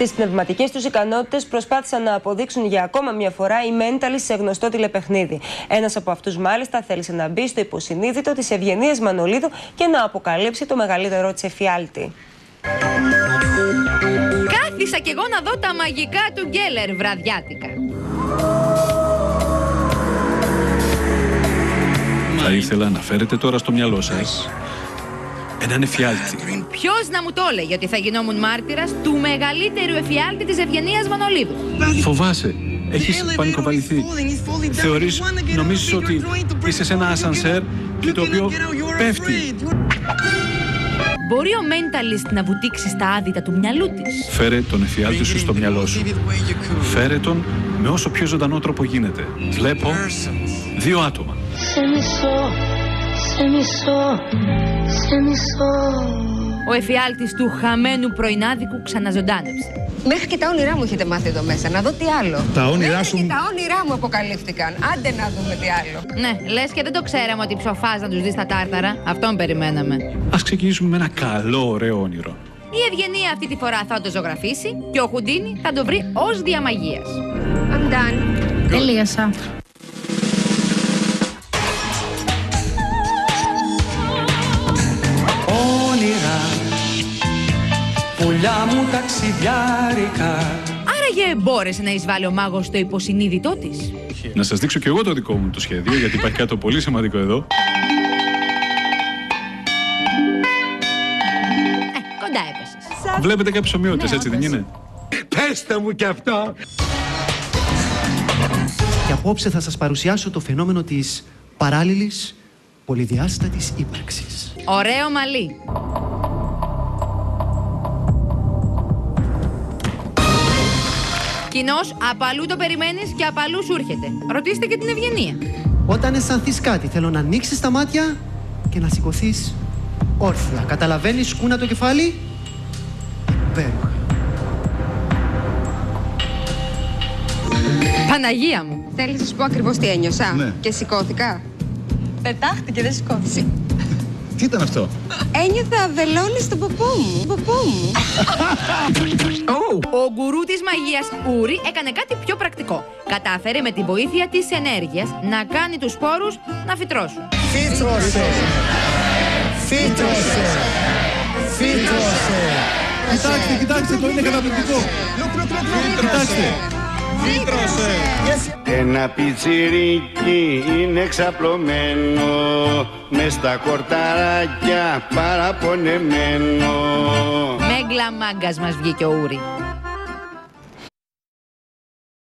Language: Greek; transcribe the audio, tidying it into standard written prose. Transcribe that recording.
Τις πνευματικές τους ικανότητες προσπάθησαν να αποδείξουν για ακόμα μια φορά οι Mentalist σε γνωστό τηλεπαιχνίδι. Ένας από αυτούς, μάλιστα, θέλησε να μπει στο υποσυνείδητο της Ευγενίας Μανολίδου και να αποκαλύψει το μεγαλύτερό της εφιάλτη. Κάθισα κι εγώ να δω τα μαγικά του Γκέλερ βραδιάτικα. Θα ήθελα να φέρετε τώρα στο μυαλό σας έναν εφιάλτη. Ποιος να μου το έλεγε ότι θα γινόμουν μάρτυρας του μεγαλύτερου εφιάλτη της Ευγενίας Μανολίδου. Φοβάσαι. Έχεις πανικοβαληθεί. Νομίζεις ότι είσαι σε ένα ασανσέρ και το οποίο πέφτει. Μπορεί ο Mentalist να βουτήξει στα άδυτα του μυαλού της. Φέρε τον εφιάλτη σου στο μυαλό σου. Φέρε τον με όσο πιο ζωντανό τρόπο γίνεται. Βλέπω 2 άτομα. Σε μισώ, σε μισώ, σε μισώ. Ο εφιάλτης του χαμένου πρωινάδικου ξαναζωντάνεψε. Μέχρι και τα όνειρά μου έχετε μάθει εδώ μέσα. Να δω τι άλλο. Τα όνειρά σου. Και τα όνειρά μου αποκαλύφθηκαν. Άντε να δούμε τι άλλο. Ναι, λες και δεν το ξέραμε ότι ψοφάς να τους δεις τα τάρταρα. Αυτόν περιμέναμε. Ας ξεκινήσουμε με ένα καλό, ωραίο όνειρο. Η Ευγενία αυτή τη φορά θα το ζωγραφίσει και ο Χουντίνι θα το βρει ως διαμαγείας. I'm done. Τελείωσα. Όνειρα, πουλιά μου ταξιδιάρικα. Άραγε μπόρεσε να εισβάλλει ο μάγος στο υποσυνείδητό της. Να σας δείξω κι εγώ το δικό μου το σχέδιο, γιατί υπάρχει κάτι πολύ σημαντικό εδώ. Κοντά έπεσες. Βλέπετε κάποιες ομοιότητες, έτσι δεν είναι? Πέστε μου κι αυτό. Και απόψε θα σας παρουσιάσω το φαινόμενο της παράλληλης πολυδιάστατης ύπαρξης. Ωραίο μαλλί. Κοινώς, απ' αλλού το περιμένεις και απ' αλλού σου έρχεται. Ρωτήστε και την Ευγενία. Όταν αισθανθείς κάτι, θέλω να ανοίξεις τα μάτια και να σηκωθείς όρθια. Καταλαβαίνεις, σκούνα το κεφάλι. Υπέροχα. Παναγία μου. Θέλεις να σου πω ακριβώς τι ένιωσα? Ναι. Και σηκώθηκα. Πετάχτηκε, δεν σηκώθηκε. Τι ήταν αυτό? Ένιωθα βελόνι στον ποπό μου. Ο γκουρού της μαγείας Ούρι έκανε κάτι πιο πρακτικό. Κατάφερε με τη βοήθεια της ενέργειας να κάνει τους σπόρους να φυτρώσουν. Φύτρωσε! Φύτρωσε! Φύτρωσε! Κοιτάξτε, το είναι καταπληκτικό. Κοιτάξτε. Φύτρωσε! Ένα πιτσιρίκι είναι ξαπλωμένο μες στα χορταράκια παραπονεμένο. Μέγκλα μάγκας μας βγήκε ο Ούρι.